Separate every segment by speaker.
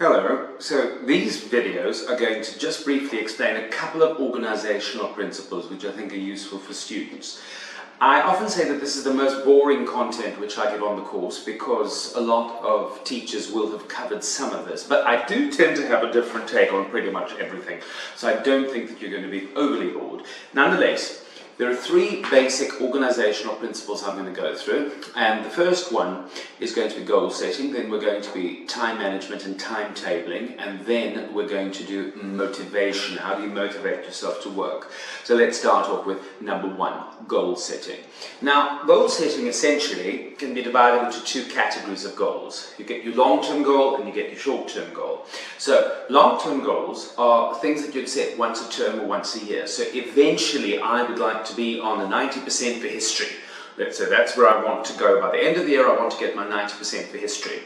Speaker 1: Hello, so these videos are going to just briefly explain a couple of organizational principles which I think are useful for students. I often say that this is the most boring content which I give on the course because a lot of teachers will have covered some of this, but I do tend to have a different take on pretty much everything, so I don't think that you're going to be overly bored. Nonetheless, there are three basic organizational principles I'm going to go through, and the first one is going to be goal setting, then we're going to be time management and timetabling, and then we're going to do motivation. How do you motivate yourself to work? So let's start off with number one, goal setting. Now, goal setting essentially can be divided into two categories of goals. You get your long-term goal and you get your short-term goal. So long-term goals are things that you'd set once a term or once a year. So eventually I would like to be on the 90% for history. Let's say that's where I want to go. By the end of the year I want to get my 90% for history.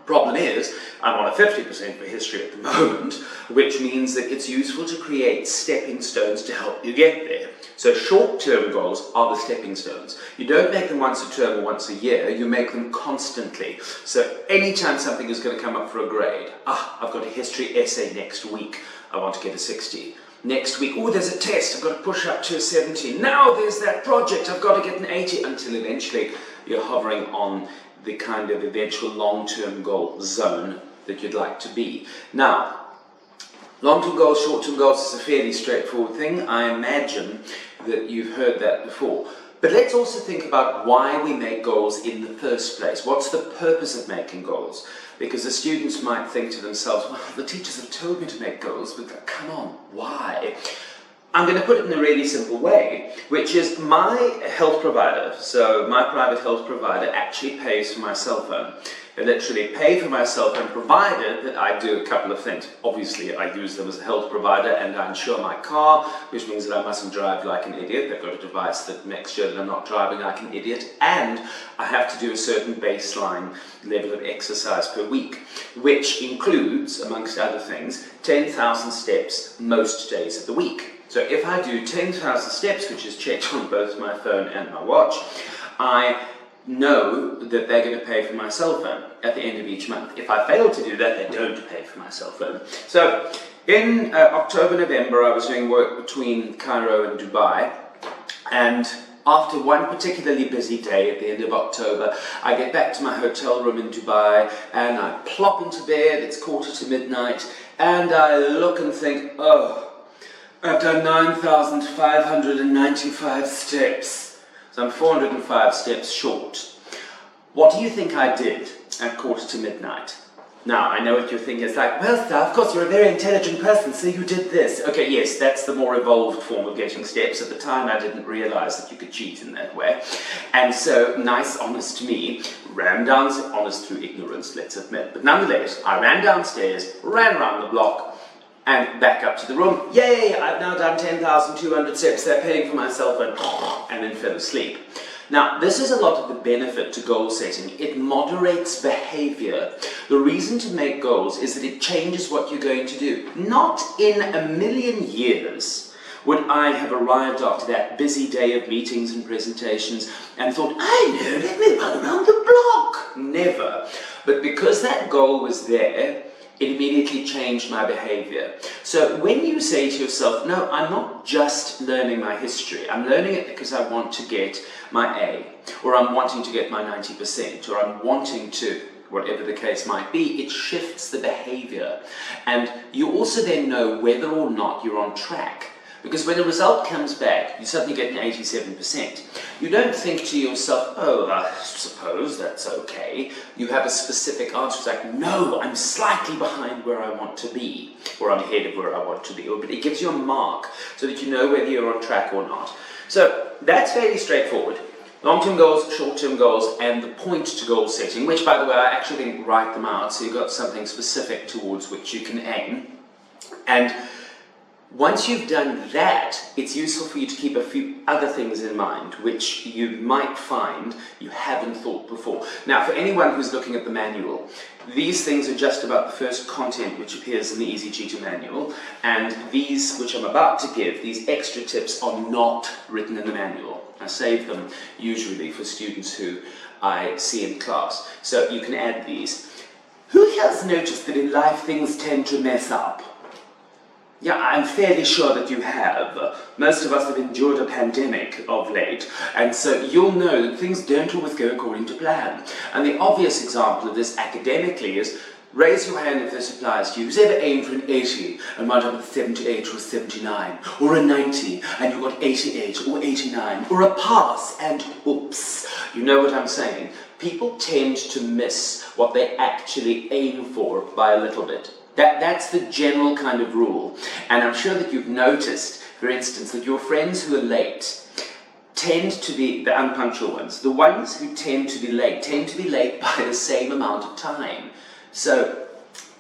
Speaker 1: Problem is, I'm on a 50% for history at the moment, which means that it's useful to create stepping stones to help you get there. So short-term goals are the stepping stones. You don't make them once a term or once a year, you make them constantly. So anytime something is going to come up for a grade, I've got a history essay next week, I want to get a 60. Next week, there's a test, I've got to push up to a 70. Now there's that project, I've got to get an 80, until eventually you're hovering on the kind of eventual long-term goal zone that you'd like to be. Now, long-term goals, short-term goals is a fairly straightforward thing. I imagine that you've heard that before. But let's also think about why we make goals in the first place. What's the purpose of making goals? Because the students might think to themselves, well, the teachers have told me to make goals, but come on, why? I'm going to put it in a really simple way, which is my health provider, so my private health provider actually pays for my cell phone. They literally pay for my cell phone provided that I do a couple of things. Obviously, I use them as a health provider and I insure my car, which means that I mustn't drive like an idiot. They've got a device that makes sure that I'm not driving like an idiot, and I have to do a certain baseline level of exercise per week, which includes, amongst other things, 10,000 steps most days of the week. So if I do 10,000 steps, which is checked on both my phone and my watch, I know that they're going to pay for my cell phone at the end of each month. If I fail to do that, they don't pay for my cell phone. So in October, November, I was doing work between Cairo and Dubai, and after one particularly busy day at the end of October, I get back to my hotel room in Dubai and I plop into bed, it's 1:45, and I look and think, I've done 9,595 steps. So I'm 405 steps short. What do you think I did at 1:45? Now, I know what you're thinking. It's like, well, sir, of course, you're a very intelligent person, so you did this. Okay, yes, that's the more evolved form of getting steps. At the time, I didn't realize that you could cheat in that way. And so, nice, honest me, ran down, honest through ignorance, let's admit. But nonetheless, I ran downstairs, ran around the block, and back up to the room. Yay, I've now done 10,200 steps, they're paying for my cell phone, and then fell asleep. Now, this is a lot of the benefit to goal setting. It moderates behavior. The reason to make goals is that it changes what you're going to do. Not in a million years would I have arrived after that busy day of meetings and presentations and thought, I know, let me run around the block. Never. But because that goal was there, it immediately changed my behavior. So when you say to yourself, no, I'm not just learning my history, I'm learning it because I want to get my A, or I'm wanting to get my 90%, or I'm wanting to, whatever the case might be, it shifts the behavior. And you also then know whether or not you're on track. Because when the result comes back, you suddenly get an 87%. You don't think to yourself, I suppose that's okay. You have a specific answer. It's like, no, I'm slightly behind where I want to be, or I'm ahead of where I want to be. But it gives you a mark so that you know whether you're on track or not. So that's fairly straightforward. Long-term goals, short-term goals, and the point to goal setting, which, by the way, I actually didn't write them out, so you've got something specific towards which you can aim. And once you've done that, it's useful for you to keep a few other things in mind, which you might find you haven't thought before. Now, for anyone who's looking at the manual, these things are just about the first content which appears in the Easy Cheater manual, and these, which I'm about to give, these extra tips are not written in the manual. I save them usually for students who I see in class, so you can add these. Who here has noticed that in life things tend to mess up? Yeah, I'm fairly sure that you have. Most of us have endured a pandemic of late, and so you'll know that things don't always go according to plan. And the obvious example of this academically is, raise your hand if this applies to you. Who's ever aimed for an 80 and wound up with 78 or 79, or a 90 and you got 88 or 89, or a pass and oops? You know what I'm saying? People tend to miss what they actually aim for by a little bit. That's the general kind of rule. And I'm sure that you've noticed, for instance, that your friends who are late tend to be the unpunctual ones. The ones who tend to be late by the same amount of time. So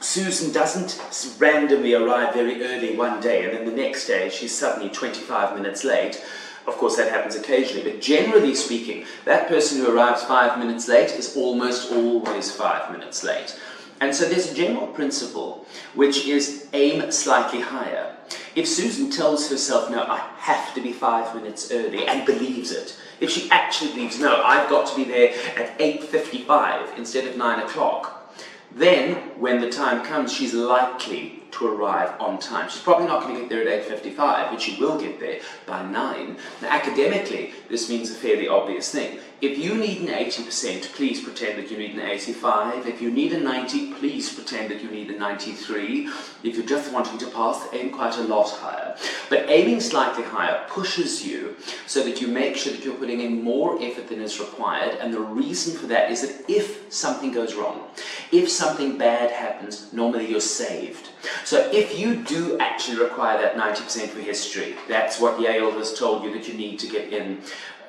Speaker 1: Susan doesn't randomly arrive very early one day and then the next day she's suddenly 25 minutes late. Of course, that happens occasionally, but generally speaking, that person who arrives 5 minutes late is almost always 5 minutes late. And so there's a general principle, which is aim slightly higher. If Susan tells herself, no, I have to be 5 minutes early, and believes it, if she actually believes, no, I've got to be there at 8:55 instead of 9 o'clock, then when the time comes, she's likely to arrive on time. She's probably not going to get there at 8:55, but she will get there by 9. Now, academically, this means a fairly obvious thing. If you need an 80%, please pretend that you need an 85. If you need a 90, please pretend that you need a 93. If you're just wanting to pass, aim quite a lot higher. But aiming slightly higher pushes you so that you make sure that you're putting in more effort than is required, and the reason for that is that if something goes wrong, if something bad happens, normally you're saved. So if you do actually require that 90% for history, that's what Yale has told you that you need to get in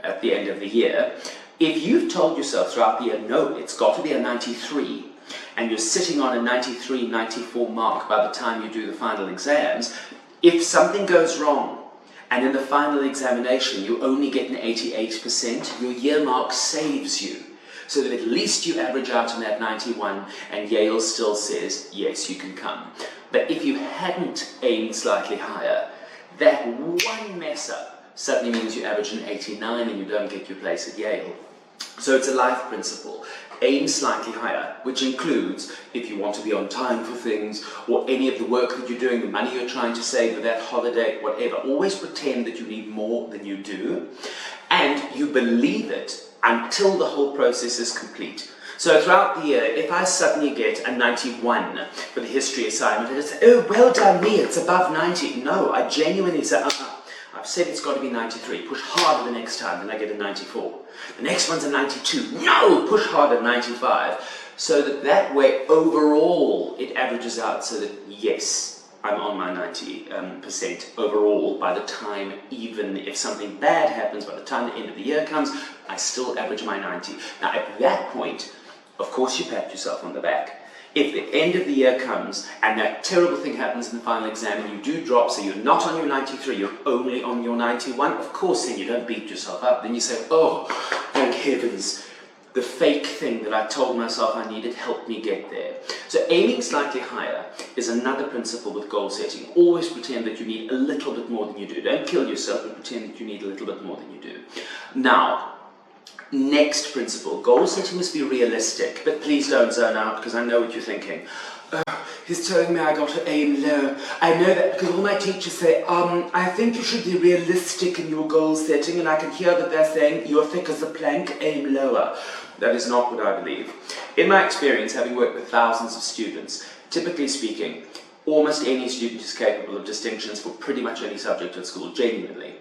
Speaker 1: at the end of the year. If you've told yourself throughout the year, no, it's got to be a 93, and you're sitting on a 93, 94 mark by the time you do the final exams, if something goes wrong, and in the final examination you only get an 88%, your year mark saves you. So that at least you average out in that 91, and Yale still says, yes, you can come. But if you hadn't aimed slightly higher, that one mess up suddenly means you average an 89 and you don't get your place at Yale. So it's a life principle. Aim slightly higher, which includes if you want to be on time for things, or any of the work that you're doing, the money you're trying to save for that holiday, whatever. Always pretend that you need more than you do, and you believe it until the whole process is complete. So throughout the year, if I suddenly get a 91 for the history assignment, and it's, oh, well done me, it's above 90. No, I genuinely say, I've said it's got to be 93. Push harder the next time, then I get a 94. The next one's a 92. No, push harder, 95. So that way, overall, it averages out so that, yes, I'm on my 90% overall by the time, even if something bad happens, by the time the end of the year comes, I still average my 90. Now, at that point, of course, you pat yourself on the back. If the end of the year comes and that terrible thing happens in the final exam and you do drop, so you're not on your 93, you're only on your 91, of course then you don't beat yourself up. Then you say, oh, thank heavens, the fake thing that I told myself I needed helped me get there. So aiming slightly higher is another principle with goal setting. Always pretend that you need a little bit more than you do. Don't kill yourself, but pretend that you need a little bit more than you do. Now, next principle, goal setting must be realistic, but please don't zone out because I know what you're thinking. He's telling me I got to aim low. I know that because all my teachers say, I think you should be realistic in your goal setting, and I can hear that they're saying, you're thick as a plank, aim lower. That is not what I believe. In my experience, having worked with thousands of students, typically speaking, almost any student is capable of distinctions for pretty much any subject at school, genuinely.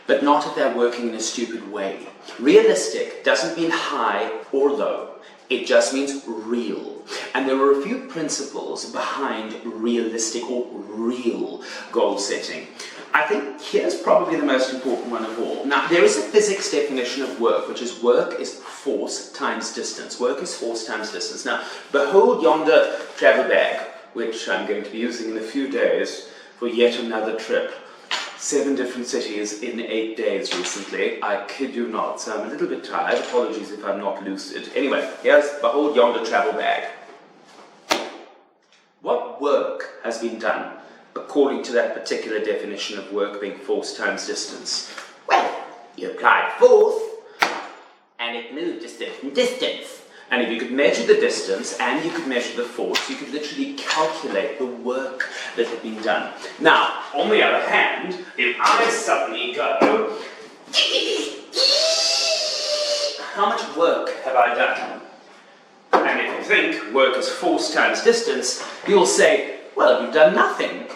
Speaker 1: But not if they're working in a stupid way. Realistic doesn't mean high or low. It just means real. And there are a few principles behind realistic or real goal setting. I think here's probably the most important one of all. Now, there is a physics definition of work, which is work is force times distance. Work is force times distance. Now, behold yonder travel bag, which I'm going to be using in a few days for yet another trip. 7 different cities in 8 days recently. I kid you not, so I'm a little bit tired. Apologies if I'm not lucid. Anyway, behold yonder travel bag. What work has been done according to that particular definition of work being force times distance? Well, you applied force, and it moved a certain distance. And if you could measure the distance and you could measure the force, you could literally calculate the work that had been done. Now, on the other hand, if I suddenly go, how much work have I done? And if you think work is force times distance, you'll say, well, you've done nothing.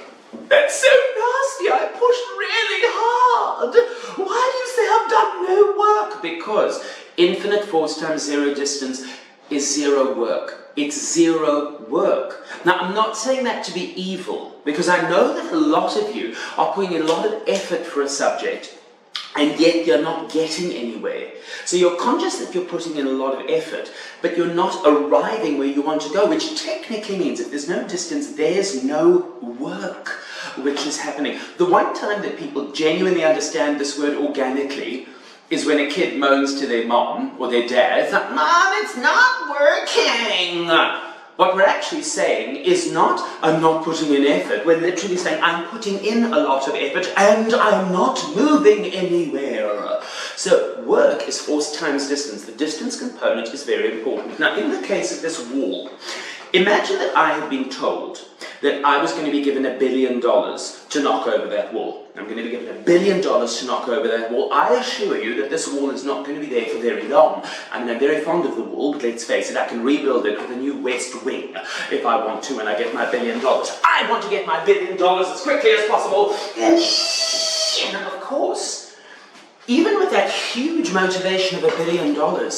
Speaker 1: That's so nasty, I pushed really hard. Why do you say I've done no work? Because infinite force times zero distance is zero work. It's zero work. Now, I'm not saying that to be evil, because I know that a lot of you are putting a lot of effort for a subject, and yet you're not getting anywhere. So you're conscious that you're putting in a lot of effort, but you're not arriving where you want to go, which technically means if there's no distance, there's no work which is happening. The one time that people genuinely understand this word organically is when a kid moans to their mom or their dad, it's like, Mom, it's not working. What we're actually saying is not, I'm not putting in effort. We're literally saying, I'm putting in a lot of effort and I'm not moving anywhere. So work is force times distance. The distance component is very important. Now, in the case of this wall, imagine that I had been told that I was going to be given $1 billion to knock over that wall. I'm going to be given $1 billion to knock over that wall. I assure you that this wall is not going to be there for very long. I mean, I'm very fond of the wall, but let's face it, I can rebuild it with a new west wing if I want to, and I get my $1 billion. I want to get my $1 billion as quickly as possible. And of course, even with that huge motivation of $1 billion,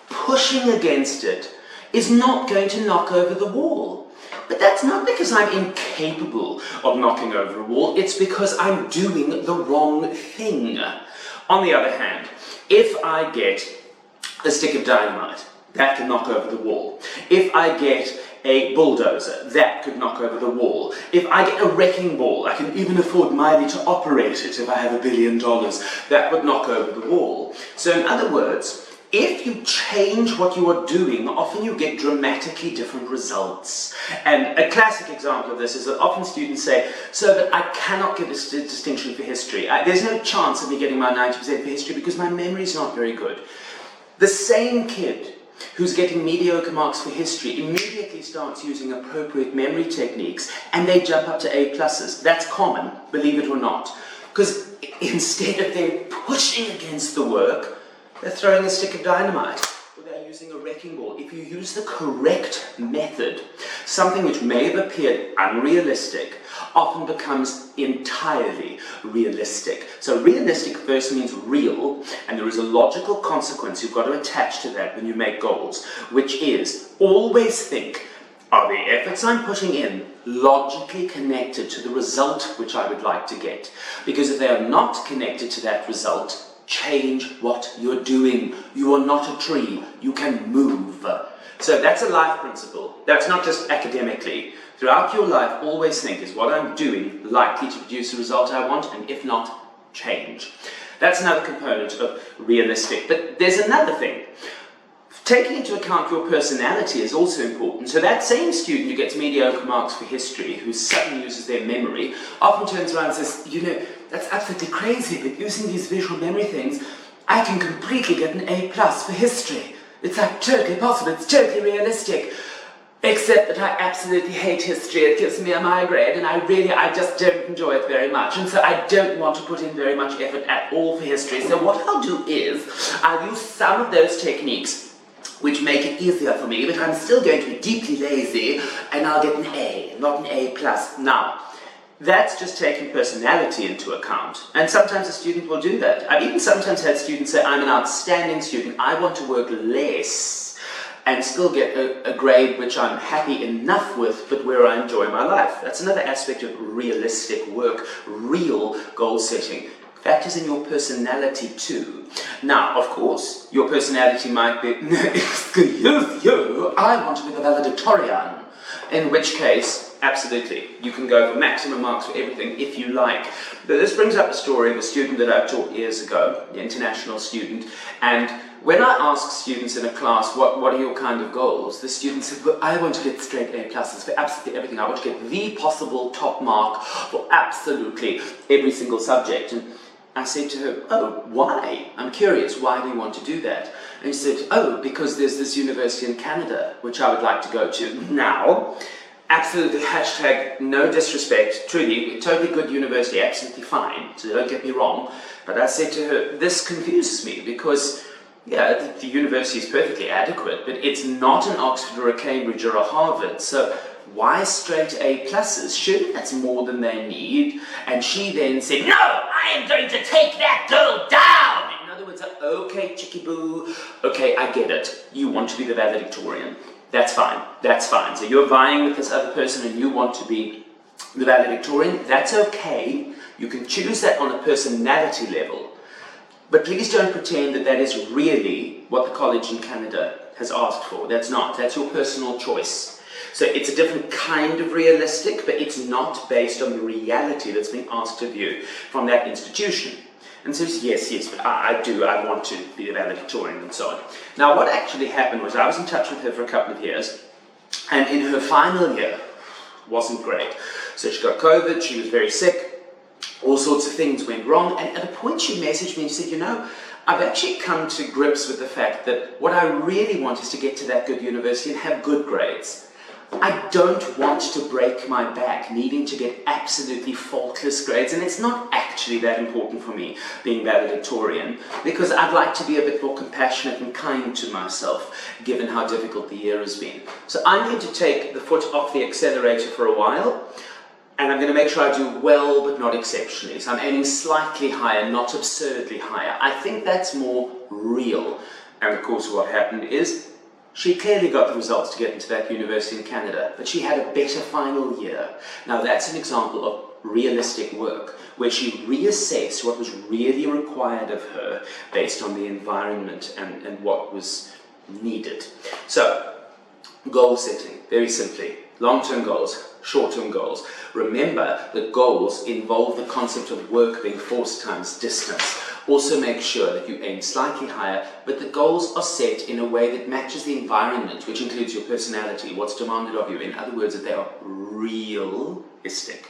Speaker 1: pushing against it is not going to knock over the wall. But that's not because I'm incapable of knocking over a wall, it's because I'm doing the wrong thing. On the other hand, if I get a stick of dynamite, that can knock over the wall. If I get a bulldozer, that could knock over the wall. If I get a wrecking ball, I can even afford Miley to operate it if I have $1 billion, that would knock over the wall. So in other words, if you change what you are doing, often you get dramatically different results. And a classic example of this is that often students say, so that I cannot get a distinction for history. There's no chance of me getting my 90% for history because my memory is not very good. The same kid who's getting mediocre marks for history immediately starts using appropriate memory techniques and they jump up to A+. That's common, believe it or not. Because instead of them pushing against the work, they're throwing a stick of dynamite, or they're using a wrecking ball. If you use the correct method, something which may have appeared unrealistic often becomes entirely realistic. So realistic first means real, and there is a logical consequence you've got to attach to that when you make goals, which is always think, are the efforts I'm putting in logically connected to the result which I would like to get? Because if they are not connected to that result, change what you're doing. You are not a tree. You can move. So that's a life principle. That's not just academically. Throughout your life, always think, is what I'm doing likely to produce the result I want? And if not, change. That's another component of realistic. But there's another thing. Taking into account your personality is also important. So that same student who gets mediocre marks for history, who suddenly uses their memory, often turns around and says, you know, that's absolutely crazy, but using these visual memory things, I can completely get an A+ for history. It's like totally possible, it's totally realistic. Except that I absolutely hate history, it gives me a migraine, and I just don't enjoy it very much, and so I don't want to put in very much effort at all for history. So what I'll do is, I'll use some of those techniques which make it easier for me, but I'm still going to be deeply lazy, and I'll get an A, not an A+. Now, that's just taking personality into account, and sometimes a student will do that. I've even sometimes had students say, I'm an outstanding student, I want to work less, and still get a grade which I'm happy enough with, but where I enjoy my life. That's another aspect of realistic work, real goal setting. Factors in your personality too. Now, of course, your personality might be, excuse you, I want to be the valedictorian. In which case, absolutely, you can go for maximum marks for everything if you like. But this brings up a story of a student that I taught years ago, an international student, and when I ask students in a class, what are your kind of goals? The student said, well, I want to get straight A+ for absolutely everything. I want to get the possible top mark for absolutely every single subject. And I said to her, oh, why? I'm curious, why do you want to do that? And she said, oh, because there's this university in Canada, which I would like to go to. Now, absolutely, hashtag no disrespect, truly, totally good university, absolutely fine, so don't get me wrong. But I said to her, this confuses me because, yeah, the university is perfectly adequate, but it's not an Oxford or a Cambridge or a Harvard, so why straight A pluses? Surely that's more than they need. And she then said, no, I am going to take that girl down. In other words, okay, chicky boo, okay, I get it. You want to be the valedictorian. That's fine, that's fine. So you're vying with this other person and you want to be the valedictorian. That's okay. You can choose that on a personality level. But please don't pretend that that is really what the college in Canada has asked for. That's not. That's your personal choice. So it's a different kind of realistic, but it's not based on the reality that's being asked of you from that institution. And so yes, but I want to be the valedictorian and so on. Now what actually happened was I was in touch with her for a couple of years, and in her final year, wasn't great. So she got COVID, she was very sick, all sorts of things went wrong, and at a point she messaged me and said, you know, I've actually come to grips with the fact that what I really want is to get to that good university and have good grades. I don't want to break my back needing to get absolutely faultless grades, and it's not actually that important for me being valedictorian, because I'd like to be a bit more compassionate and kind to myself given how difficult the year has been. So I'm going to take the foot off the accelerator for a while, and I'm going to make sure I do well but not exceptionally. So I'm aiming slightly higher, not absurdly higher. I think that's more real. And of course what happened is she clearly got the results to get into that university in Canada, but she had a better final year. Now that's an example of realistic work, where she reassessed what was really required of her based on the environment and what was needed. So, goal setting, very simply. Long-term goals, short-term goals. Remember that goals involve the concept of work being force times distance. Also make sure that you aim slightly higher, but the goals are set in a way that matches the environment, which includes your personality, what's demanded of you. In other words, that they are realistic.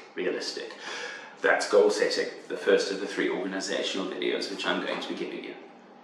Speaker 1: That's goal setting, the first of the 3 organizational videos which I'm going to be giving you.